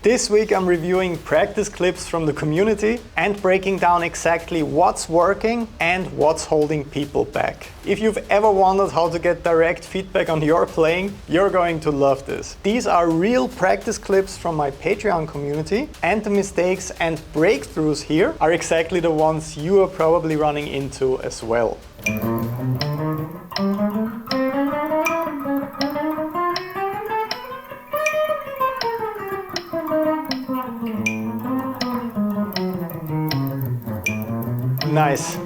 This week I'm reviewing practice clips from the community and breaking down exactly what's working and what's holding people back. If you've ever wondered how to get direct feedback on your playing, you're going to love this. These are real practice clips from my Patreon community, and the mistakes and breakthroughs here are exactly the ones you are probably running into as well. Nice.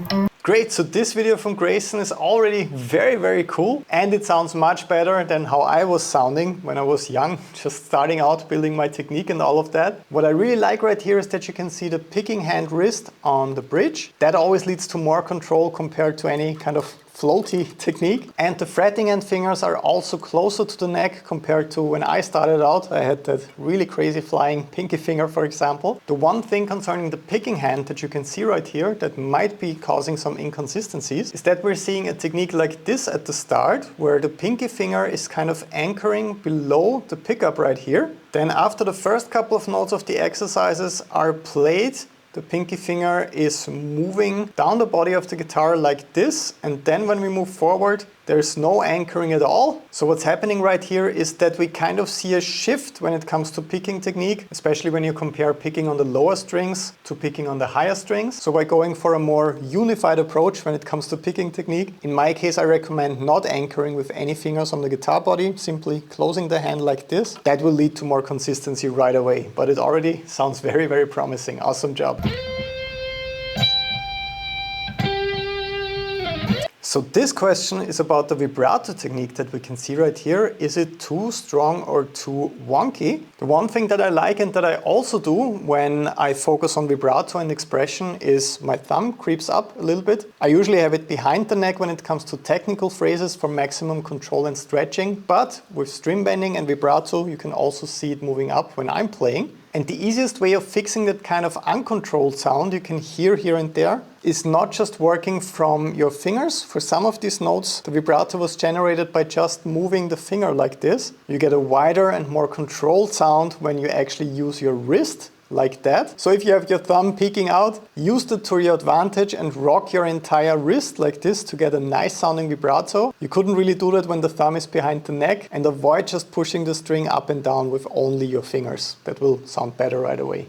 Great, so this video from Grayson is already very cool, and it sounds much better than how I was sounding when I was young, just starting out building my technique and all of that. What I really like right here is that you can see the picking hand wrist on the bridge. That always leads to more control compared to any kind of floaty technique. And the fretting hand fingers are also closer to the neck compared to when I started out. I had that really crazy flying pinky finger, for example. The one thing concerning the picking hand that you can see right here that might be causing some inconsistencies is that we're seeing a technique like this at the start, where the pinky finger is kind of anchoring below the pickup right here. Then after the first couple of notes of the exercises are played, the pinky finger is moving down the body of the guitar like this, and then when we move forward, there's no anchoring at all. So what's happening right here is that we kind of see a shift when it comes to picking technique, especially when you compare picking on the lower strings to picking on the higher strings. So by going for a more unified approach when it comes to picking technique, in my case I recommend not anchoring with any fingers on the guitar body, simply closing the hand like this. That will lead to more consistency right away, but it already sounds very promising. Awesome job. So this question is about the vibrato technique that we can see right here. Is it too strong or too wonky? The one thing that I like and that I also do when I focus on vibrato and expression is my thumb creeps up a little bit. I usually have it behind the neck when it comes to technical phrases for maximum control and stretching, but with string bending and vibrato you can also see it moving up when I'm playing. And the easiest way of fixing that kind of uncontrolled sound you can hear here and there is not just working from your fingers. For some of these notes, the vibrato was generated by just moving the finger like this. You get a wider and more controlled sound when you actually use your wrist like that. So if you have your thumb peeking out, use that to your advantage and rock your entire wrist like this to get a nice sounding vibrato. You couldn't really do that when the thumb is behind the neck, and avoid just pushing the string up and down with only your fingers. That will sound better right away.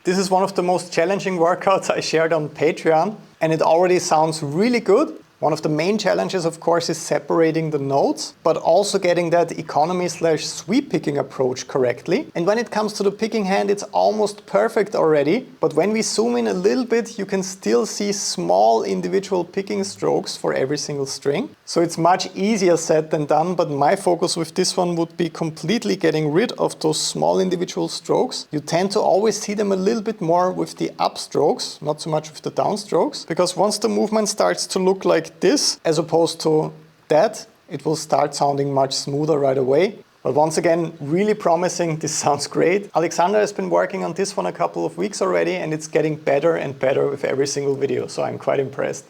This is one of the most challenging workouts I shared on Patreon, and it already sounds really good. One of the main challenges, of course, is separating the notes, but also getting that economy/sweep picking approach correctly. And when it comes to the picking hand, it's almost perfect already. But when we zoom in a little bit, you can still see small individual picking strokes for every single string. So it's much easier said than done, but my focus with this one would be completely getting rid of those small individual strokes. You tend to always see them a little bit more with the up strokes, not so much with the down strokes, because once the movement starts to look like this as opposed to that, it will start sounding much smoother right away. But once again, really promising. This sounds great. Alexander has been working on this one a couple of weeks already, and it's getting better and better with every single video, so I'm quite impressed.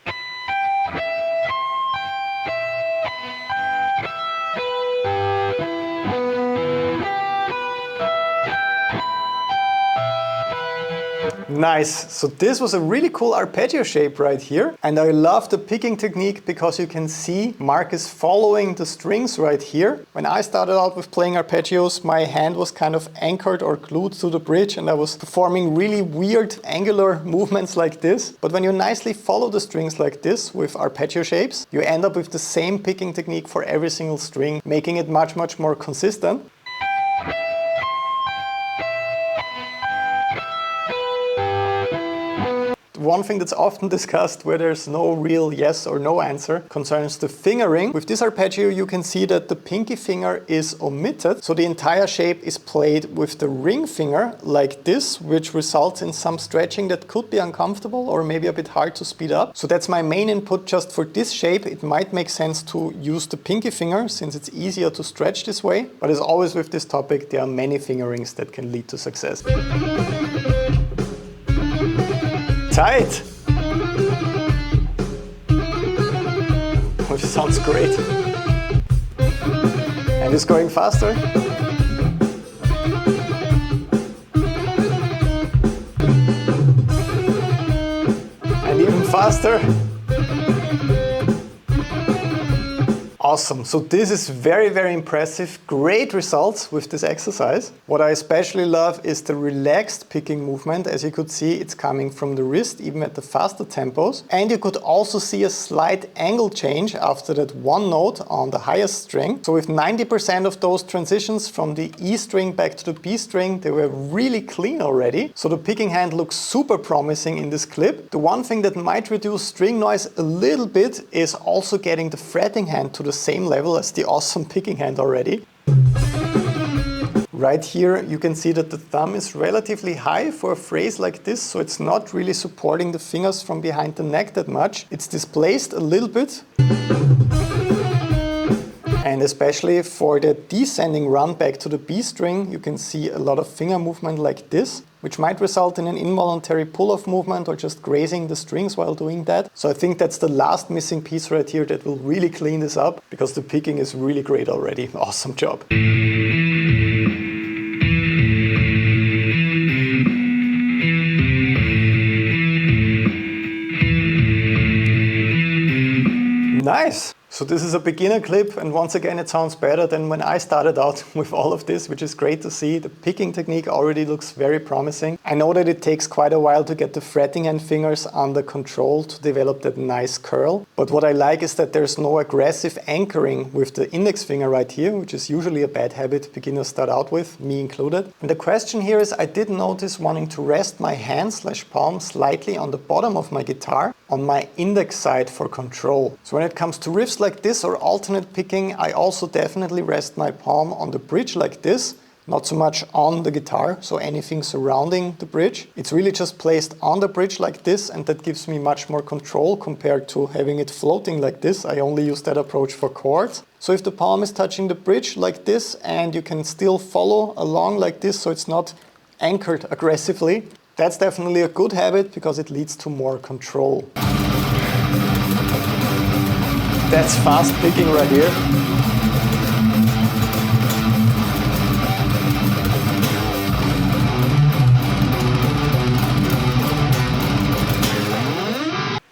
Nice. So this was a really cool arpeggio shape right here. And I love the picking technique because you can see Mark is following the strings right here. When I started out with playing arpeggios, my hand was kind of anchored or glued to the bridge, and I was performing really weird angular movements like this. But when you nicely follow the strings like this with arpeggio shapes, you end up with the same picking technique for every single string, making it much more consistent. One thing that's often discussed where there's no real yes or no answer concerns the fingering. With this arpeggio you can see that the pinky finger is omitted, so the entire shape is played with the ring finger like this, which results in some stretching that could be uncomfortable or maybe a bit hard to speed up. So that's my main input just for this shape. It might make sense to use the pinky finger since it's easier to stretch this way, but as always with this topic there are many fingerings that can lead to success. Tight! Which sounds great. And it's going faster. And even faster. Awesome, so this is very, very impressive. Great results with this exercise. What I especially love is the relaxed picking movement. As you could see, it's coming from the wrist, even at the faster tempos. And you could also see a slight angle change after that one note on the highest string. So with 90% of those transitions from the E string back to the B string, they were really clean already. So the picking hand looks super promising in this clip. The one thing that might reduce string noise a little bit is also getting the fretting hand to the same level as the awesome picking hand already. Right here you can see that the thumb is relatively high for a phrase like this, so it's not really supporting the fingers from behind the neck that much. It's displaced a little bit. And especially for the descending run back to the B string, you can see a lot of finger movement like this, which might result in an involuntary pull-off movement or just grazing the strings while doing that. So I think that's the last missing piece right here that will really clean this up, because the picking is really great already. Awesome job. Nice! So this is a beginner clip, and once again it sounds better than when I started out with all of this, which is great to see. The picking technique already looks very promising. I know that it takes quite a while to get the fretting hand fingers under control to develop that nice curl. But what I like is that there's no aggressive anchoring with the index finger right here, which is usually a bad habit beginners start out with, me included. And the question here is, I did notice wanting to rest my hand/palm slightly on the bottom of my guitar on my index side for control. So when it comes to riffs like this or alternate picking, I also definitely rest my palm on the bridge like this, not so much on the guitar, so anything surrounding the bridge. It's really just placed on the bridge like this, and that gives me much more control compared to having it floating like this. I only use that approach for chords. So if the palm is touching the bridge like this, and you can still follow along like this, so it's not anchored aggressively, that's definitely a good habit because it leads to more control. That's fast picking right here.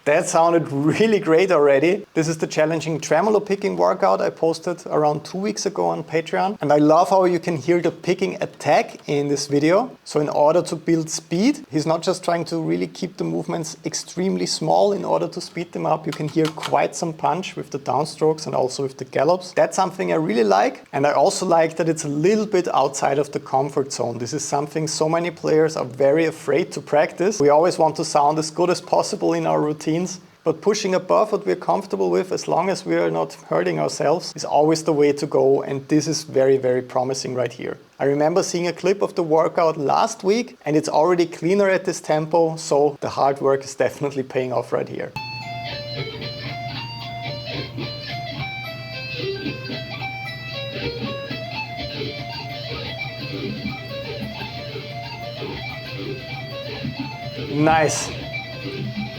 That sounded really great already. This is the challenging tremolo picking workout I posted around 2 weeks ago on Patreon. And I love how you can hear the picking attack in this video. So in order to build speed, he's not just trying to really keep the movements extremely small in order to speed them up. You can hear quite some punch with the downstrokes and also with the gallops. That's something I really like. And I also like that it's a little bit outside of the comfort zone. This is something so many players are very afraid to practice. We always want to sound as good as possible in our routine. But pushing above what we're comfortable with, as long as we are not hurting ourselves, is always the way to go, and this is very, very promising right here. I remember seeing a clip of the workout last week, and it's already cleaner at this tempo, so the hard work is definitely paying off right here. Nice!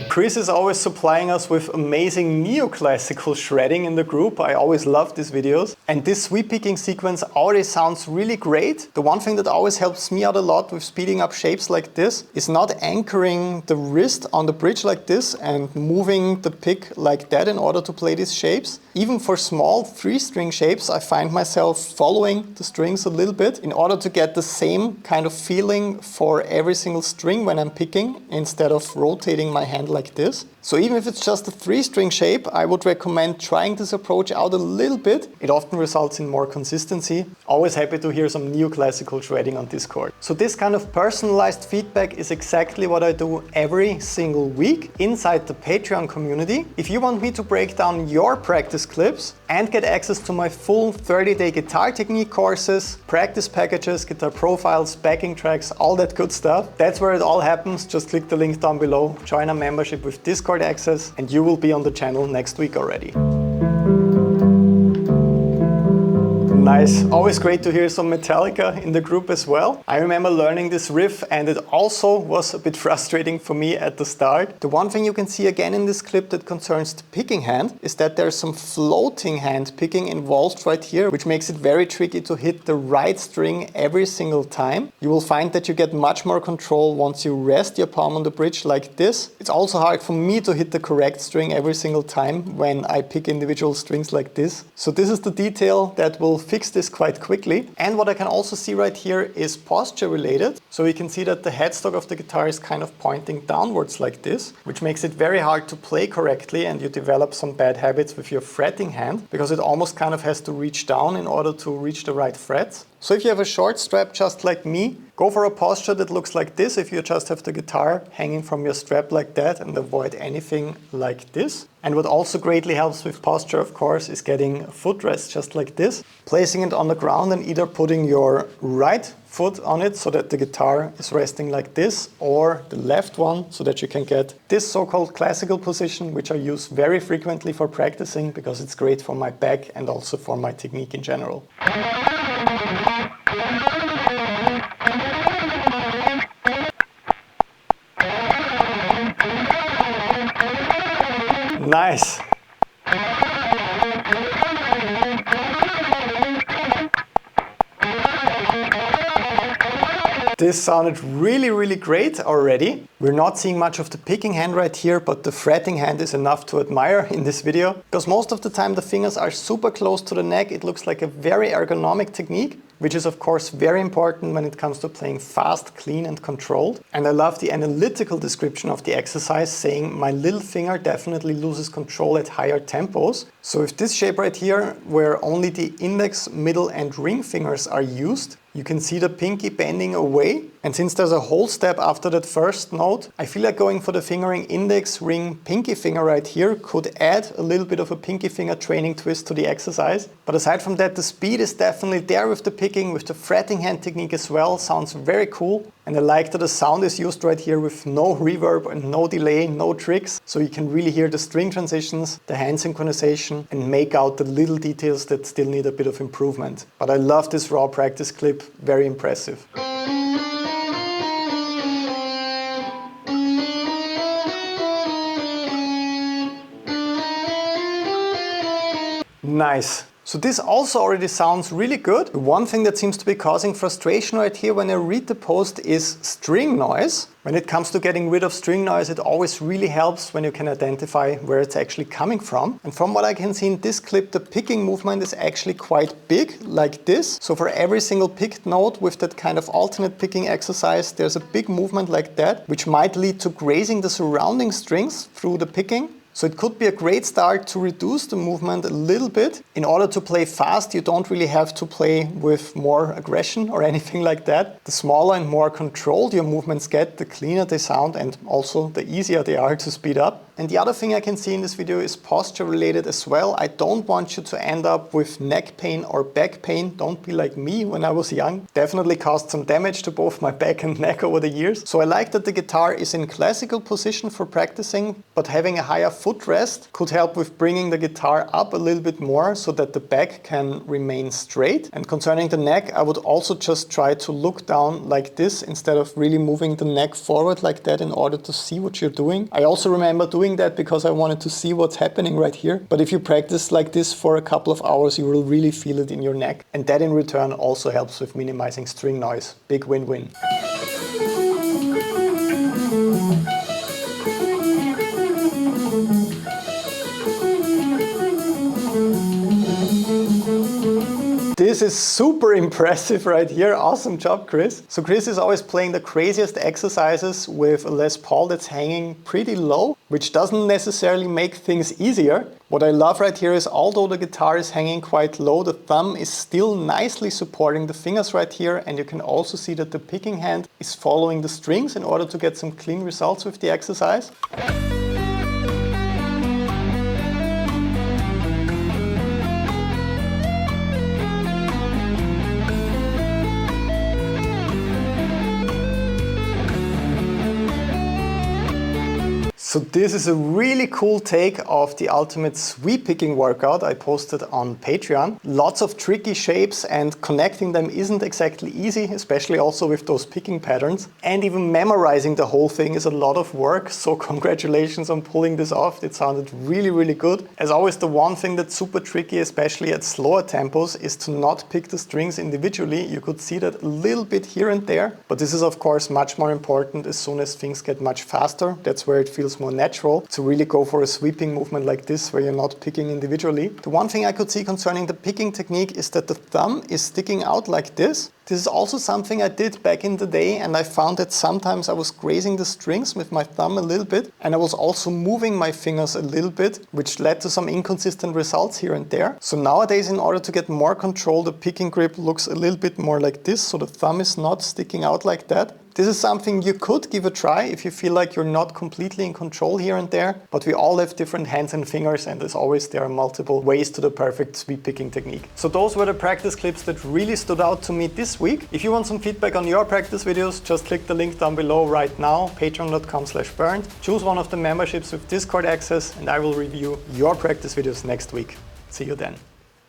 Chris is always supplying us with amazing neoclassical shredding in the group. I always love these videos. And this sweep picking sequence already sounds really great. The one thing that always helps me out a lot with speeding up shapes like this is not anchoring the wrist on the bridge like this and moving the pick like that in order to play these shapes. Even for small 3-string shapes, I find myself following the strings a little bit in order to get the same kind of feeling for every single string when I'm picking, instead of rotating my hand like this. So even if it's just a 3-string shape, I would recommend trying this approach out a little bit. It often results in more consistency. Always happy to hear some neoclassical shredding on Discord. So this kind of personalized feedback is exactly what I do every single week inside the Patreon community. If you want me to break down your practice clips and get access to my full 30-day guitar technique courses, practice packages, guitar profiles, backing tracks, all that good stuff, that's where it all happens. Just click the link down below, join a membership with Discord access, and you will be on the channel next week already. Nice. Always great to hear some Metallica in the group as well. I remember learning this riff and it also was a bit frustrating for me at the start. The one thing you can see again in this clip that concerns the picking hand is that there's some floating hand picking involved right here, which makes it very tricky to hit the right string every single time. You will find that you get much more control once you rest your palm on the bridge like this. It's also hard for me to hit the correct string every single time when I pick individual strings like this. So this is the detail that will fix this quite quickly. And what I can also see right here is posture related. So you can see that the headstock of the guitar is kind of pointing downwards like this, which makes it very hard to play correctly, and you develop some bad habits with your fretting hand because it almost kind of has to reach down in order to reach the right frets. So if you have a short strap just like me, go for a posture that looks like this if you just have the guitar hanging from your strap like that, and avoid anything like this. And what also greatly helps with posture, of course, is getting a footrest just like this, placing it on the ground and either putting your right foot on it so that the guitar is resting like this, or the left one so that you can get this so-called classical position, which I use very frequently for practicing because it's great for my back and also for my technique in general. Nice! This sounded really great already. We're not seeing much of the picking hand right here, but the fretting hand is enough to admire in this video. Because most of the time the fingers are super close to the neck. It looks like a very ergonomic technique, which is of course very important when it comes to playing fast, clean and controlled. And I love the analytical description of the exercise, saying my little finger definitely loses control at higher tempos. So with this shape right here, where only the index, middle and ring fingers are used, you can see the pinky bending away. And since there's a whole step after that first note, I feel like going for the fingering index, ring, pinky finger right here could add a little bit of a pinky finger training twist to the exercise. But aside from that, the speed is definitely there with the picking, with the fretting hand technique as well. Sounds very cool. And I like that the sound is used right here with no reverb and no delay, no tricks. So you can really hear the string transitions, the hand synchronization, and make out the little details that still need a bit of improvement. But I love this raw practice clip, very impressive. Nice. So this also already sounds really good. The one thing that seems to be causing frustration right here when I read the post is string noise. When it comes to getting rid of string noise, it always really helps when you can identify where it's actually coming from. And from what I can see in this clip, the picking movement is actually quite big, like this. So for every single picked note with that kind of alternate picking exercise, there's a big movement like that, which might lead to grazing the surrounding strings through the picking. So it could be a great start to reduce the movement a little bit. In order to play fast, you don't really have to play with more aggression or anything like that. The smaller and more controlled your movements get, the cleaner they sound and also the easier they are to speed up. And the other thing I can see in this video is posture related as well. I don't want you to end up with neck pain or back pain. Don't be like me when I was young. Definitely caused some damage to both my back and neck over the years. So I like that the guitar is in classical position for practicing, but having a higher footrest could help with bringing the guitar up a little bit more so that the back can remain straight. And concerning the neck, I would also just try to look down like this instead of really moving the neck forward like that in order to see what you're doing. I also remember doing that because I wanted to see what's happening right here. But if you practice like this for a couple of hours, you will really feel it in your neck. And that in return also helps with minimizing string noise. Big win-win. This is super impressive right here. Awesome job, Chris. So Chris is always playing the craziest exercises with a Les Paul that's hanging pretty low, which doesn't necessarily make things easier. What I love right here is although the guitar is hanging quite low, the thumb is still nicely supporting the fingers right here, and you can also see that the picking hand is following the strings in order to get some clean results with the exercise. So So this is a really cool take of the ultimate sweep picking workout I posted on Patreon. Lots of tricky shapes, and connecting them isn't exactly easy, especially also with those picking patterns. And even memorizing the whole thing is a lot of work, so congratulations on pulling this off. It sounded really, really good. As always, the one thing that's super tricky, especially at slower tempos, is to not pick the strings individually. You could see that a little bit here and there, but this is of course much more important as soon as things get much faster. That's where it feels more natural to really go for a sweeping movement like this where you're not picking individually. The one thing I could see concerning the picking technique is that the thumb is sticking out like this. This is also something I did back in the day, and I found that sometimes I was grazing the strings with my thumb a little bit, and I was also moving my fingers a little bit, which led to some inconsistent results here and there. So nowadays, in order to get more control, the picking grip looks a little bit more like this, so the thumb is not sticking out like that. This is something you could give a try if you feel like you're not completely in control here and there, but we all have different hands and fingers, and as always there are multiple ways to the perfect sweep picking technique. So those were the practice clips that really stood out to me this week. If you want some feedback on your practice videos, just click the link down below right now, patreon.com/Bernd. Choose one of the memberships with Discord access, and I will review your practice videos next week. See you then.